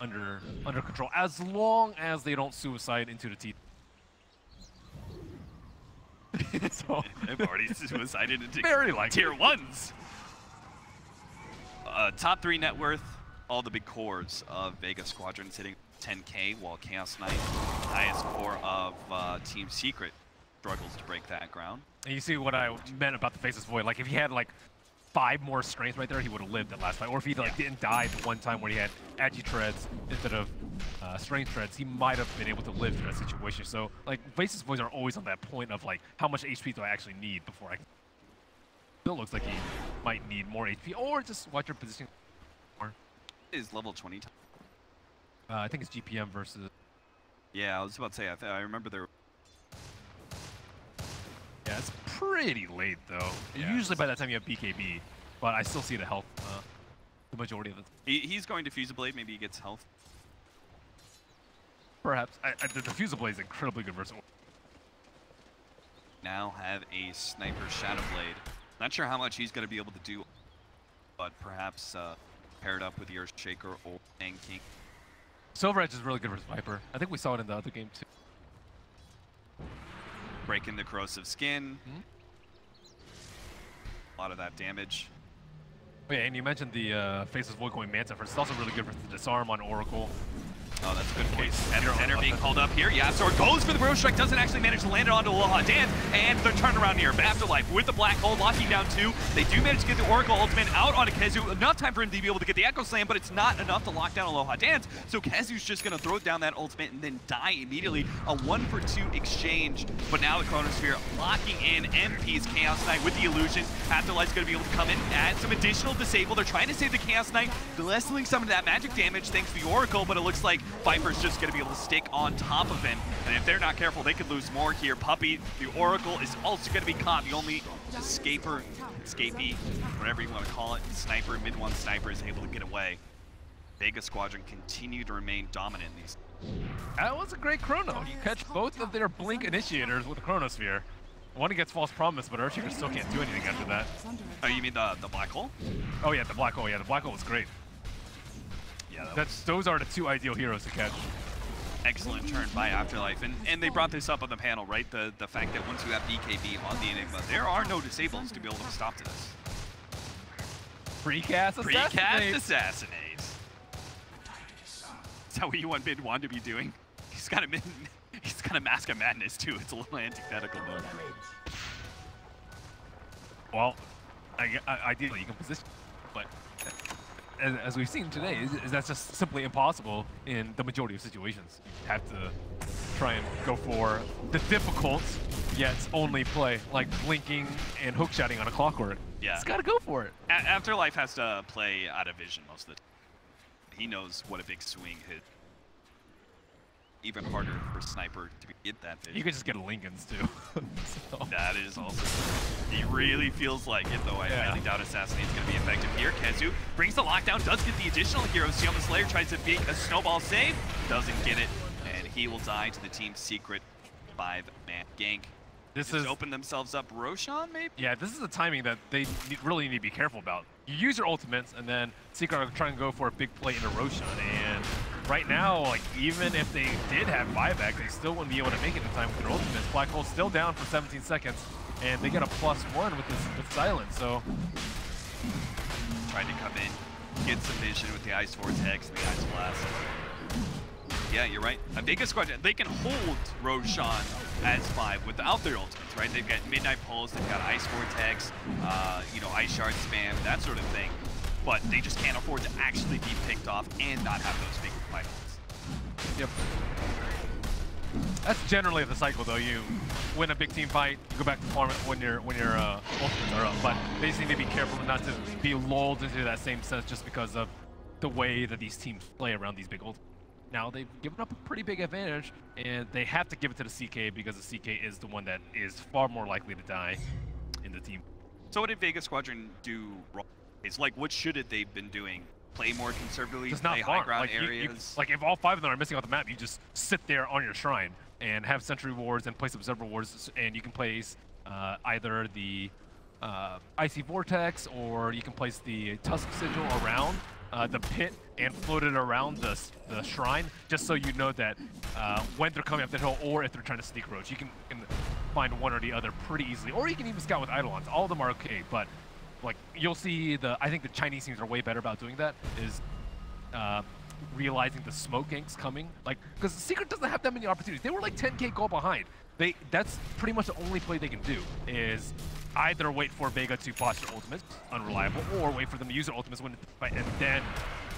under control, as long as they don't suicide into the teeth. So I've already suicided into very likely. tier 1s. Top 3 net worth, all the big cores of Vega Squadron sitting 10K, while Chaos Knight, highest core of Team Secret, struggles to break that ground. And you see what I meant about the Faceless Void. Like if he had like 5 more strength right there, he would have lived that last fight. Or if he like didn't die the one time where he had Agi Treads instead of strength treads, he might have been able to live through that situation. So like Faceless Voids are always on that point of like, how much HP do I actually need before I can... Still looks like he might need more HP, or just watch your position more. is level 20. I think it's GPM versus. Yeah, I was about to say. I remember there. Yeah, it's pretty late though. Yeah, Usually by that time you have BKB, but I still see the health. The majority of it. He's going to Fuse a Blade. Maybe he gets health. Perhaps. The Fuse Blade is incredibly good versus. Now have a Sniper Shadow Blade. Not sure how much he's going to be able to do, but perhaps paired up with the Earthshaker or King. Silver Edge is really good versus Viper. I think we saw it in the other game too. Breaking the corrosive skin. A lot of that damage. Oh yeah, and you mentioned the Faceless Void going Manta first. It's also really good for the disarm on Oracle. Oh, that's a good point. Enter being called up here. Yasor goes for the Bro Strike, doesn't actually manage to land it onto Aloha Dance, and the turnaround here. Afterlife with the Black Hole, locking down 2. They do manage to get the Oracle ultimate out on Kezu. Enough time for him to be able to get the Echo Slam, but it's not enough to lock down Aloha Dance, so Kezu's just going to throw down that ultimate and then die immediately. A 1-for-2 exchange, but now the Chronosphere locking in MP's Chaos Knight with the illusion. Afterlife's going to be able to come in, add some additional disable. They're trying to save the Chaos Knight, lessening some of that magic damage thanks to the Oracle, but it looks like Viper's just going to be able to stick on top of him. And if they're not careful, they could lose more here. Puppey, the Oracle, is also going to be caught. The only escapee, whatever you want to call it, Sniper, mid-1 Sniper is able to get away. Vega Squadron continue to remain dominant in these. That was a great Chrono. You catch both of their Blink initiators with the Chronosphere. One gets False Promise, but Earthshaker still can't do anything after that. Oh, you mean the Black Hole? Oh yeah, the Black Hole. Yeah, the Black Hole was great. Yeah, Those are the 2 ideal heroes to catch. Excellent turn by Afterlife, and they brought this up on the panel, right? The fact that once you have BKB on the Enigma, there are no disables to be able to stop this. Precast Assassinate. Precast Assassinate. Is that what you want mid-1 to be doing? He's got a Mask of Madness too. It's a little antithetical though. Well, ideally you can position, but as we've seen today, that's just simply impossible in the majority of situations. You have to try and go for the difficult, yet only play, like blinking and hookshotting on a Clockwork. Yeah. It's gotta go for it. Afterlife has to play out of vision most of the time. He knows what a big swing hit. Even harder for Sniper to get that vision. You could just get a Lincoln's too. So. That is also. He really feels like it, though. I highly doubt Assassinate is going to be effective here. Kezu brings the lockdown, does get the additional heroes. Sioma Slayer tries to make a snowball save, doesn't get it, and he will die to the team's secret 5-man gank. This has opened themselves up. Roshan, maybe? Yeah, this is the timing that they really need to be careful about. You use your ultimates, and then Secret are trying to go for a big play into Roshan, and right now, like, even if they did have buyback, they still wouldn't be able to make it in time with their ultimates. Black Hole's still down for 17 seconds, and they get a +1 with Silence, so... Trying to come in, get some vision with the Ice Vortex and the Ice Blast. Yeah, you're right. A Vega Squadron, they can hold Roshan as 5 without their ultimates, right? They've got Midnight Pulse, they've got Ice Vortex, Ice Shard spam, that sort of thing. But they just can't afford to actually be picked off and not have those big fights. Yep. That's generally the cycle, though. You win a big team fight, you go back to farm it when your ultimates are up. But they just need to be careful not to be lulled into that same sense just because of the way that these teams play around these big ultimates. Now they've given up a pretty big advantage, and they have to give it to the CK because the CK is the one that is far more likely to die in the team. So what did Vega Squadron do wrong? It's like, what should it they've been doing? Play more conservatively, just play not high ground like areas? Like if all 5 of them are missing off the map, you just sit there on your shrine and have sentry wards and place observer wards, and you can place either the Icy Vortex, or you can place the Tusk Sigil around the pit and float it around the shrine, just so you know that when they're coming up the hill or if they're trying to sneak roach, you can find one or the other pretty easily. Or you can even scout with Eidolons. All of them are okay, but like you'll see I think the Chinese teams are way better about doing that, is realizing the smoke ganks coming. Like, because Secret doesn't have that many opportunities. They were like 10k goal behind. That's pretty much the only play they can do, is either wait for Vega to botch their ultimates, unreliable, or wait for them to use their ultimates when fight, and then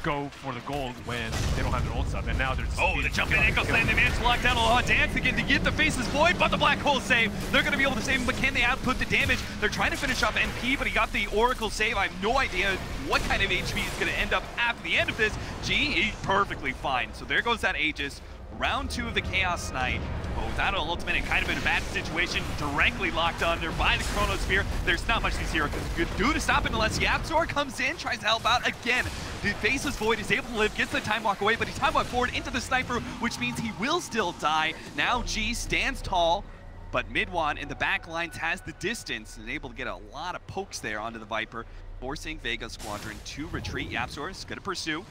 go for the gold when they don't have their ults up, and now they're just the jump in ankle slam, they managed to lock down a lot of dance again to get the faces void, but the black hole save. They're going to be able to save him, but can they output the damage? They're trying to finish off NP, but he got the Oracle save. I have no idea what kind of HP is going to end up after the end of this. G, he's perfectly fine. So there goes that Aegis. Round 2 of the Chaos Knight, but without an ultimate and kind of in a bad situation, directly locked under by the Chronosphere. There's not much these heroes could do to stop it unless Yapzor comes in, tries to help out again. The Faceless Void is able to live, gets the time walk away, but he time walk forward into the Sniper, which means he will still die. Now G stands tall, but Midwan in the back lines has the distance and able to get a lot of pokes there onto the Viper, forcing Vega Squadron to retreat. Yapzor is going to pursue.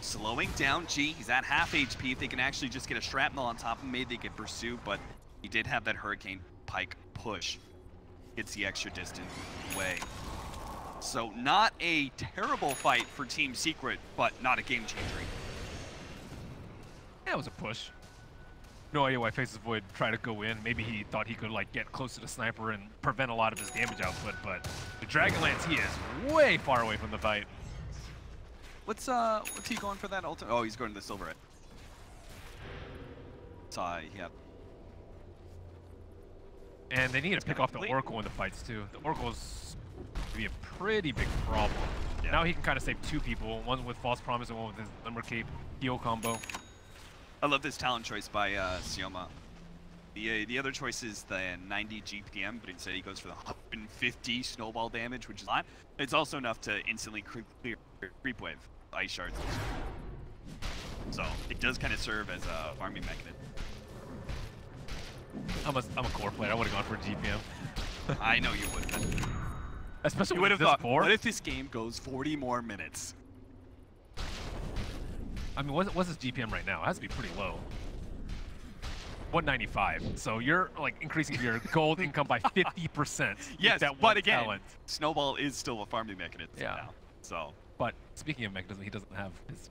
Slowing down G, he's at half HP. If they can actually just get a shrapnel on top of him, maybe they can pursue, but he did have that Hurricane Pike push. Gets the extra distance away. So not a terrible fight for Team Secret, but not a game changer. Yeah, it was a push. No idea why Faceless Void tried to go in. Maybe he thought he could like get close to the sniper and prevent a lot of his damage output, but the Dragonlance, he is way far away from the fight. What's he going for that ultimate? Oh, he's going to the Silverite. Yeah. And they need to pick off the Oracle in the fights too. The Oracle's gonna be a pretty big problem. Yeah. Now he can kind of save 2 people, one with False Promise and one with his Limber Cape heal combo. I love this talent choice by Sioma. The other choice is the 90 GPM, but instead he goes for the 150 snowball damage, which is a lot. It's also enough to instantly clear creep wave ice shards. So it does kind of serve as a farming mechanism. I'm a core player. I would have gone for a GPM. I know you would. But especially you would have this thought, board. what if this game goes 40 more minutes? I mean, what's his GPM right now? It has to be pretty low. 195. So you're like increasing your gold income by 50%. Yes, that but again, talent. Snowball is still a farming mechanism now. So. But speaking of mechanism, he doesn't have his.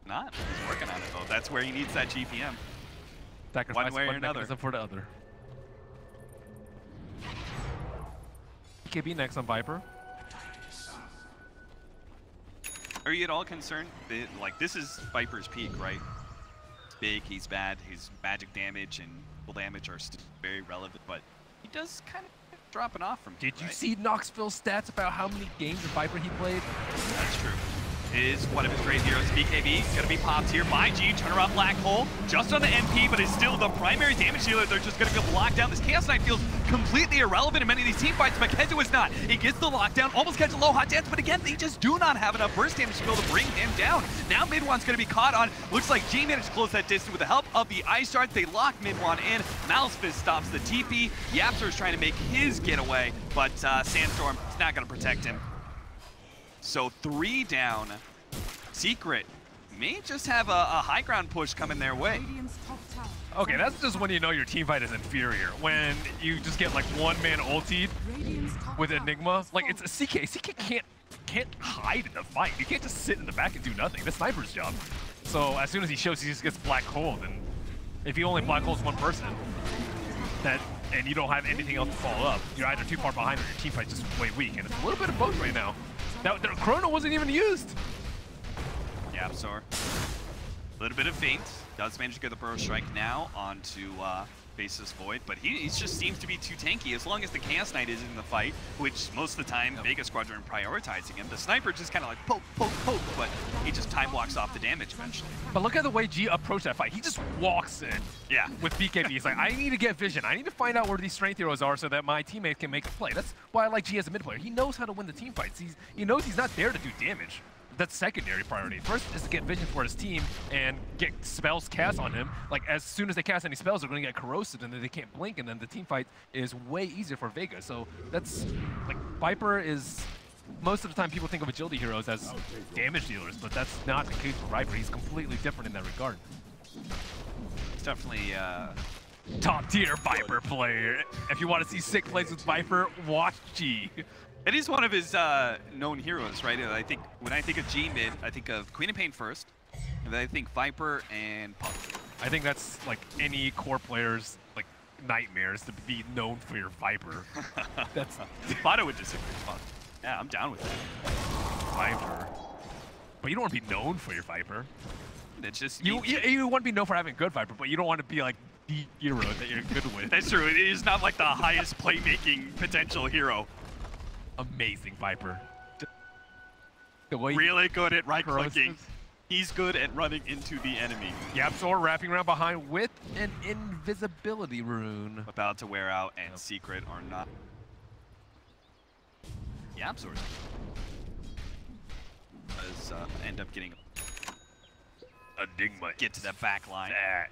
Not. He's working on it though. That's where he needs that GPM. Sacrifice one way or another. Mechanism for the other. KB next on Viper. Are you at all concerned that, like, this is Viper's peak, right? He's big, he's bad, his magic damage and full damage are still very relevant, but he does kind of dropping off from here, Did you see Knoxville's stats about how many games of Viper he played? That's true. Is one of his great heroes. BKB is going to be popped here by G. Turn around Black Hole. Just on the MP, but is still the primary damage dealer. They're just going to be able to lock down. This Chaos Knight feels completely irrelevant in many of these team fights. Mackenzie was not. He gets the lockdown, almost gets a low hot dance, but again, they just do not have enough burst damage to be able to bring him down. Now Midwan's going to be caught on. Looks like G managed to close that distance with the help of the Ice Shards. They lock Midwan in. Malfist stops the TP. Yapzor is trying to make his getaway, but Sandstorm is not going to protect him. So 3 down. Secret may just have a high ground push coming their way. Okay, that's just when you know your team fight is inferior. When you just get like one-man ultied with Enigma. Like, it's a CK. CK can't hide in the fight. You can't just sit in the back and do nothing. That's Sniper's job. So as soon as he shows, he just gets black hole. And if he only black holes one person, and you don't have anything else to follow up, you're either too far behind or your team fight's just way weak. And it's a little bit of both right now. Now, the Chrono wasn't even used. Yapzor, a little bit of feint, does manage to get the Burrow Strike now onto Faceless Void, but he just seems to be too tanky as long as the Chaos Knight is in the fight, which most of the time Vega Squadron prioritizing him. The Sniper just kind of like poke, poke, poke, but he just time walks off the damage eventually. But look at the way G approached that fight. He just walks in. Yeah. With BKB. He's like, I need to get vision. I need to find out where these strength heroes are so that my teammates can make a play. That's why I like G as a mid player. He knows how to win the team fights. He knows he's not there to do damage. That's secondary priority. First is to get vision for his team and get spells cast on him. Like, as soon as they cast any spells, they're going to get corrosive and then they can't blink, and then the team fight is way easier for Vega. So that's, like, Viper is, most of the time people think of agility heroes as damage dealers, but that's not the case for Viper. He's completely different in that regard. It's definitely top tier Viper player. If you want to see sick plays with Viper, watch G. It is one of his known heroes, right? I think when I think of G mid, I think of Queen of Pain first, and then I think Viper and Punk. I think that's like any core player's like nightmares to be known for your Viper. That's Vado would disagree. Yeah, I'm down with that. Viper. but you don't want to be known for your Viper. It's just You want to be known for having a good Viper, but you don't want to be like the hero that you're good with. That's true. It is not like the highest playmaking potential hero. Amazing Viper. The way Really good at right-clicking. Corrosive. He's good at running into the enemy. Yapzor wrapping around behind with an invisibility rune. About to wear out, and Secret are not. Yapzor's does end up getting Enigma. get to the back line. That.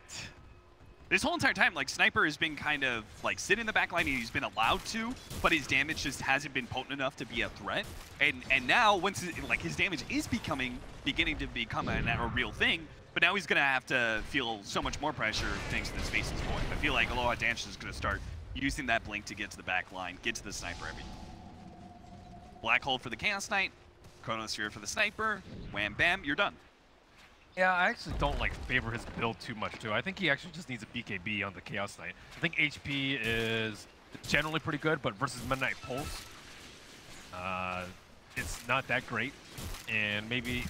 This whole entire time, like, Sniper has been kind of like sitting in the back line, and he's been allowed to, but his damage just hasn't been potent enough to be a threat. And now, once his damage is beginning to become a real thing, but now he's gonna have to feel so much more pressure thanks to this Faceless Void. I feel like Aloha Dance is gonna start using that blink to get to the back line, get to the Sniper every. Black Hole for the Chaos Knight, Chronosphere for the Sniper, wham bam, you're done. Yeah, I actually don't like favor his build too much too. I think he actually just needs a BKB on the Chaos Knight. I think HP is generally pretty good, but versus Midnight Pulse, it's not that great. And maybe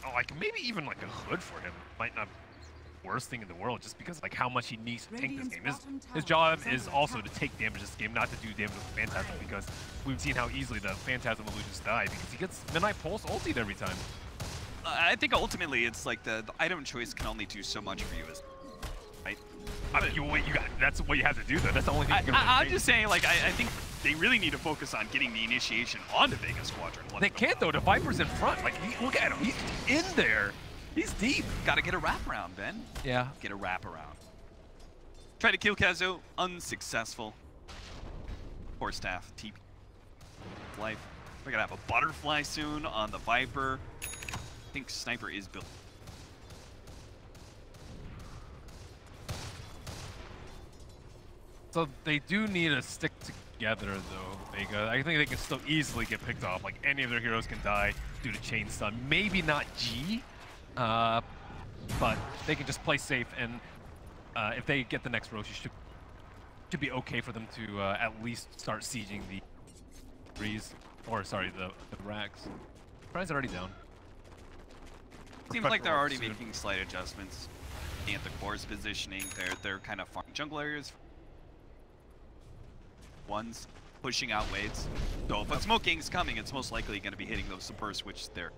even like a hood for him might not be the worst thing in the world, just because like how much he needs to tank this game. His job is also to take damage this game, not to do damage with Phantasm, because we've seen how easily the Phantasm illusions die because he gets Midnight Pulse ultied every time. I think ultimately it's like the item choice can only do so much for you, right? I mean, that's what you have to do though. That's the only thing you can I'm just saying, like, I think they really need to focus on getting the initiation onto Vega Squadron. They can't though, the Viper's in front. Like, look at him, he's in there. He's deep. Gotta get a wraparound, Ben. Yeah. Get a wraparound. Try to kill Kazo, unsuccessful. Poor staff, TP. Life. We're gonna have a butterfly soon on the Viper. I think Sniper is built. So they do need to stick together though, Vega. I think they can still easily get picked off. Like any of their heroes can die due to chain stun. Maybe not G, but they can just play safe, and if they get the next Roshi, should be okay for them to at least start sieging the Breeze, or sorry, the Rags. Brian's already down. Seems like they're already making slight adjustments. Looking at the core's positioning, they're kind of farming jungle areas. One's pushing out waves. So if a Smoke Gang's coming, it's most likely going to be hitting those bursts, which they're.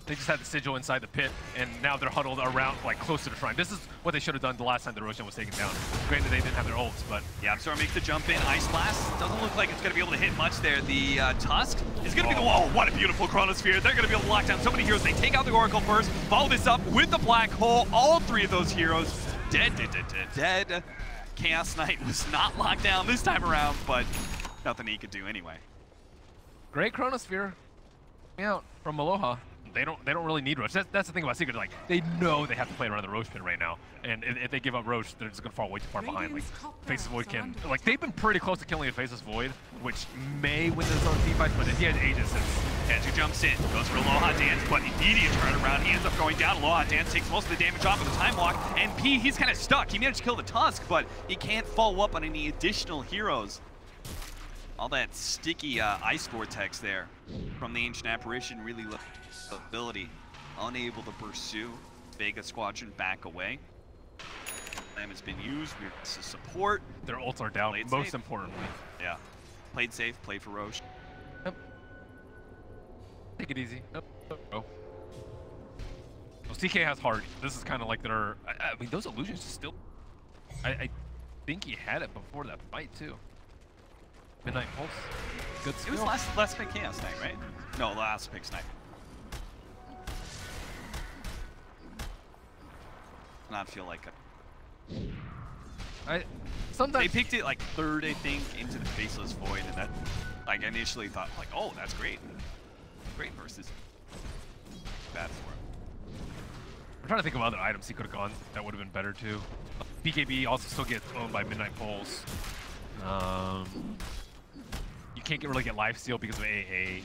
They just had the sigil inside the pit, and now they're huddled around, like, close to the shrine. This is what they should have done the last time the Roshan was taken down. Granted, they didn't have their ults, but... Yeah, Absor makes the jump in. Ice Blast doesn't look like it's going to be able to hit much there. The Tusk is going to be the... Whoa, what a beautiful Chronosphere. They're going to be able to lock down so many heroes. They take out the Oracle first, follow this up with the Black Hole. All three of those heroes dead. Chaos Knight was not locked down this time around, but nothing he could do anyway. Great Chronosphere. Out from Aloha. They don't really need Roche. That's the thing about Secret. Like, they know they have to play around the Roche pit right now, and if they give up Roche, they're just gonna fall way too far behind. Like, Faceless Void can, like, they've been pretty close to killing a Faceless Void, which may win this on team fight, but he has ages since. Kenju jumps in, goes for Aloha Dance, but immediate turnaround. He ends up going down. Aloha Dance takes most of the damage off of the time walk, and P, he's kind of stuck. He managed to kill the Tusk, but he can't follow up on any additional heroes. All that sticky ice vortex there from the Ancient Apparition really looked ability. Unable to pursue. Vega Squadron back away. Time has been used. We're to support. Their ults are down, Played most safe. importantly. Yeah. Played safe, played for Roche. Yep. Take it easy. Yep. Oh. Well, CK has Hardy. This is kind of like their... I mean, those illusions still... I think he had it before that fight, too. Midnight Pulse. Good skill. It was last pick Chaos Knight, right? No, last pick Sniper. Not feel like sometimes they picked it like third, I think, into the Faceless Void, and that, like, I initially thought, like, oh, that's great. Great versus bad for him. I'm trying to think of other items he could have gone that would have been better too. BKB also still gets owned by Midnight Pulse. You can't really get lifesteal because of AA.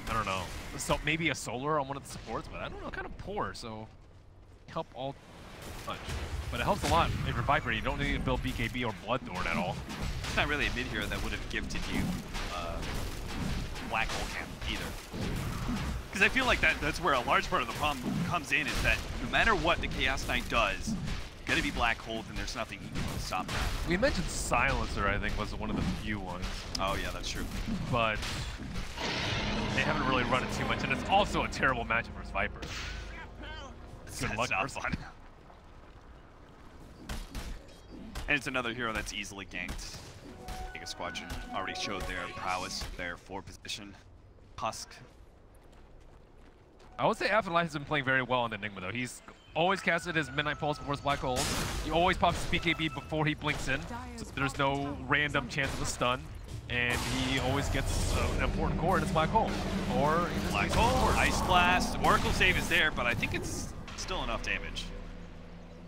I don't know. So maybe a solar on one of the supports, but I don't know, kind of poor, so help all much. But it helps a lot if you're Viper. You don't need to build BKB or Bloodthorn at all. It's not really a mid hero that would have gifted you Black Hole Camp either. Because I feel like that's where a large part of the problem comes in, is that no matter what the Chaos Knight does, it's gonna be Black Hold, and there's nothing you can do to stop that. We mentioned Silencer, I think, was one of the few ones. Oh yeah, that's true. But they haven't really run it too much, and it's also a terrible matchup versus Viper. Good luck, not fun. And it's another hero that's easily ganked. Vega Squadron already showed their prowess, their 4 position. Husk. I would say Afterlife has been playing very well on Enigma, though. He's always casted his Midnight Pulse before his Black Hole. He always pops his BKB before he blinks in, so there's no random chance of a stun. And he always gets an important core in his Black Hole. Or in Black Hole, Ice Blast, Oracle Save is there, but I think it's still enough damage.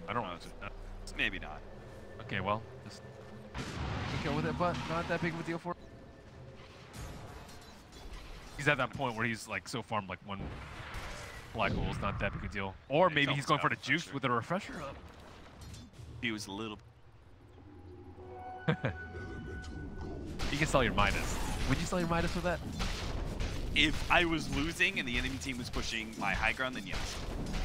I don't know. Maybe not. Okay, well, just go with it, but not that big of a deal for him. He's at that point where he's like so farmed like 1 Black Hole is not that big a deal. Or maybe he's going for the juice with a refresher up. He was a little... You can sell your Midas. Would you sell your Midas for that? If I was losing and the enemy team was pushing my high ground, then yes.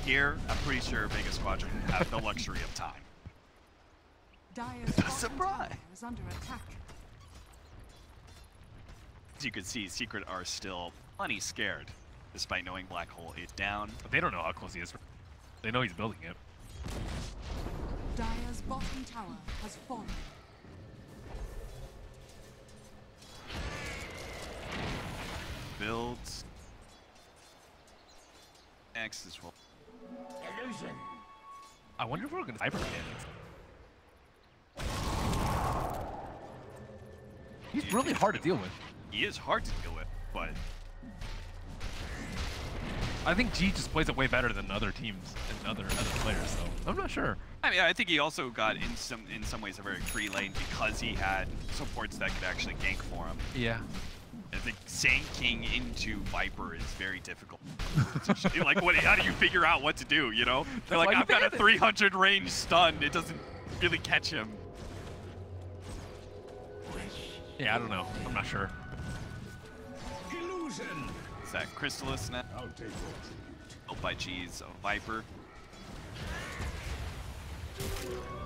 Here, I'm pretty sure Vega Squadron have the luxury of time. Dire's Surprise! is under attack. As you can see, Secret are still plenty scared, despite knowing Black Hole is down. But they don't know how close he is. They know he's building it. Dire's bottom tower has fallen. Builds. X as well. Illusion. I wonder if we're going to Viper mechanics. He's really hard to deal with. He is hard to deal with, but I think G just plays it way better than other teams and other players, so I'm not sure. I mean, I think he also got in some ways a very free lane because he had supports that could actually gank for him. Yeah. I think sanking into Viper is very difficult. Like, how do you figure out what to do, you know? They're like, I've got a 300 range stun. It doesn't really catch him. Yeah, I don't know. I'm not sure. Illusion. Is that Crystallis now? I'll take your tribute. Built by G's, a Viper.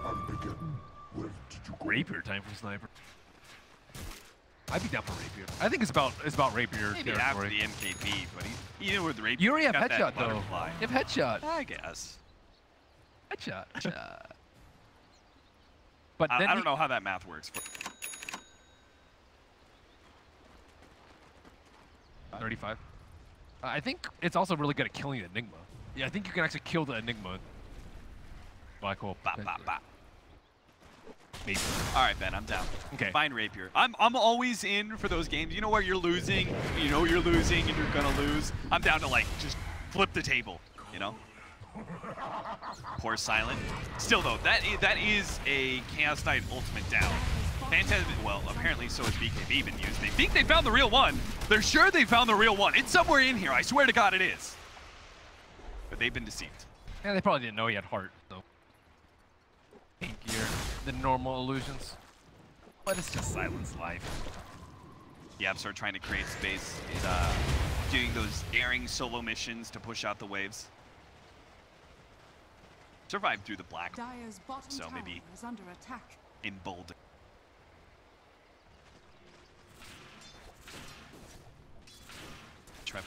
Unbegotten. Where did you go? Rapier time for Sniper. I'd be down for Rapier. I think it's about Rapier Maybe territory. after the MKB, but you know, with Rapier, You already have got that headshot though. butterfly. You have headshot. I guess. Headshot. But then I don't know how that math works. But 35. I think it's also really good at killing the Enigma. Yeah, I think you can actually kill the Enigma. Black Hole. bop, bop, bop. Maybe. All right, Ben, I'm down. Okay. Fine Rapier. I'm always in for those games. You know where you're losing, you know you're losing, and you're gonna lose. I'm down to like just flip the table, you know. Poor Silent. Still though, that is a Chaos Knight ultimate down. Phantasm, well, apparently so has BKB been used. They think they found the real one. They're sure they found the real one. It's somewhere in here. I swear to God it is. But they've been deceived. Yeah, they probably didn't know he had heart, though. Pinkier than normal illusions. But it's just Silent's life. The Absor trying to create space is doing those daring solo missions to push out the waves. Survived through the black, Dire's bottom so tower maybe is under attack. emboldened. Trevin.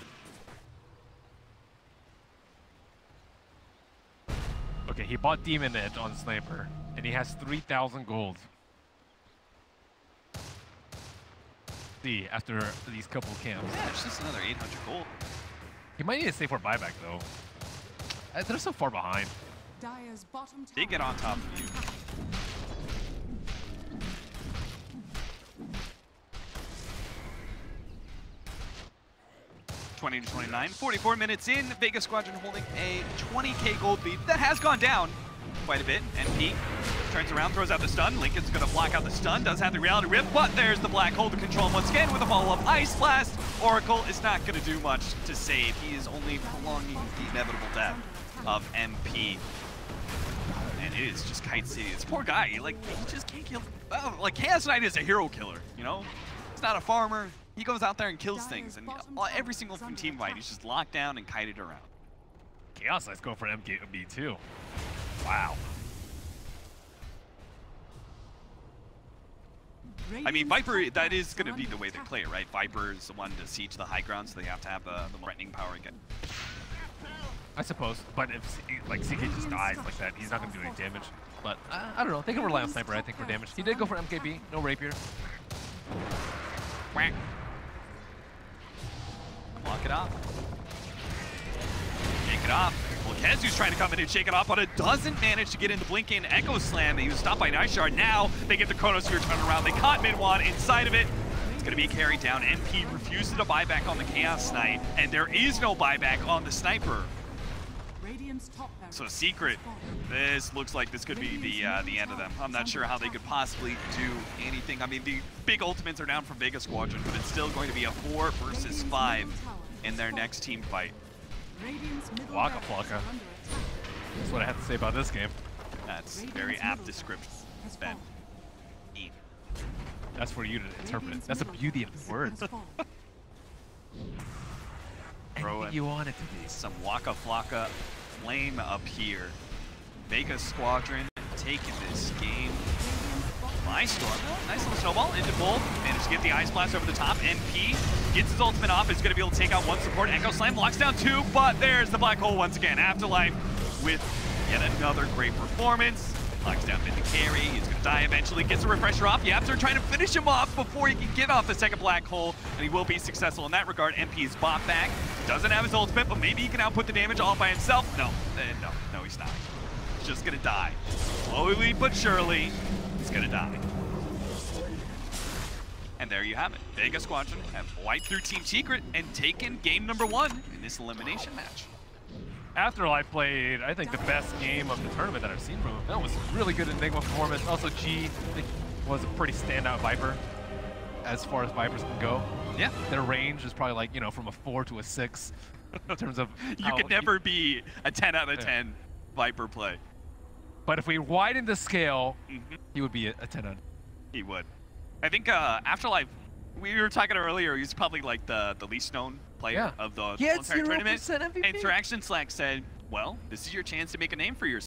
Okay, he bought Demon Edge on Sniper, and he has 3,000 gold. See, after these couple of camps. Yeah, it's just another 800 gold. He might need a safe for buyback, though. They're so far behind. Dire's bottom tower. They get on top of you. is under attack. 20 to 29, 44 minutes in. Vega Squadron holding a 20k gold lead. That has gone down quite a bit. NP turns around, throws out the stun. Lincoln's gonna block out the stun, does have the reality rip, but there's the black hole to control him once again with a follow-up Ice Blast. Oracle is not gonna do much to save. He is only prolonging the inevitable death of MP. And it is just Kite City. This poor guy, like, he just can't kill. Oh, like, Chaos Knight is a hero killer, you know? He's not a farmer. he goes out there and kills things, and every single team fight, he's just locked down and kited around. Chaos Knight's going for MKB too. Wow. I mean, Viper, that is going to be the way they play it, right? Viper is the one to siege the high ground, so they have to have the threatening power again. I suppose, but if like CK just dies like that, he's not going to do any damage. But I don't know. They can rely on Sniper, I think, for damage. He did go for MKB, no rapier. Quack. Lock it off. Shake it off. Well, Kezu's trying to come in and shake it off, but it doesn't manage to get into Blink-In Echo Slam. He was stopped by Nice Shard. Now they get the Chronosphere turn around. They caught Minwan inside of it. It's going to be a carry down. MP refuses to buy back on the Chaos Knight, and there is no buyback on the Sniper. So Secret, this looks like this could be the end of them. I'm not sure how they could possibly do anything. I mean, the big ultimates are down from Vega Squadron, but it's still going to be a 4 versus 5 in their next team fight. Waka Flocka. That's what I have to say about this game. That's very apt description, Ben. That's for you to interpret. That's the beauty of the words. Throw you want it to be. Some Waka Flocka flame up here. Vega Squadron taking this game by storm. Nice little snowball into Bull. Managed to get the Ice Blast over the top. NP gets his ultimate off. Is going to be able to take out one support. Echo Slam locks down 2, but there's the Black Hole once again. Afterlife with yet another great performance. Locks down mid to carry. He's going to die eventually. Gets a refresher off. Yapster trying to finish him off before he can get off the second Black Hole, and he will be successful in that regard. MP is bought back. Doesn't have his ultimate, but maybe he can output the damage all by himself. No, no, he's not. He's just going to die. Slowly but surely, he's going to die. And there you have it. Vega Squadron have wiped through Team Secret and taken game number 1 in this elimination match. Afterlife played, I think, the best game of the tournament that I've seen from him. That was really good Enigma performance. Also, G, I think, was a pretty standout Viper as far as Vipers can go. Yeah. Their range is probably like, you know, from a 4 to a 6 in terms of You could never be a 10 out of 10 Viper play. But if we widen the scale, he would be a 10 out. He would. I think Afterlife, we were talking earlier, he's probably like the least known player of the entire tournament. MVP. Interaction Slack said, well, this is your chance to make a name for yourself.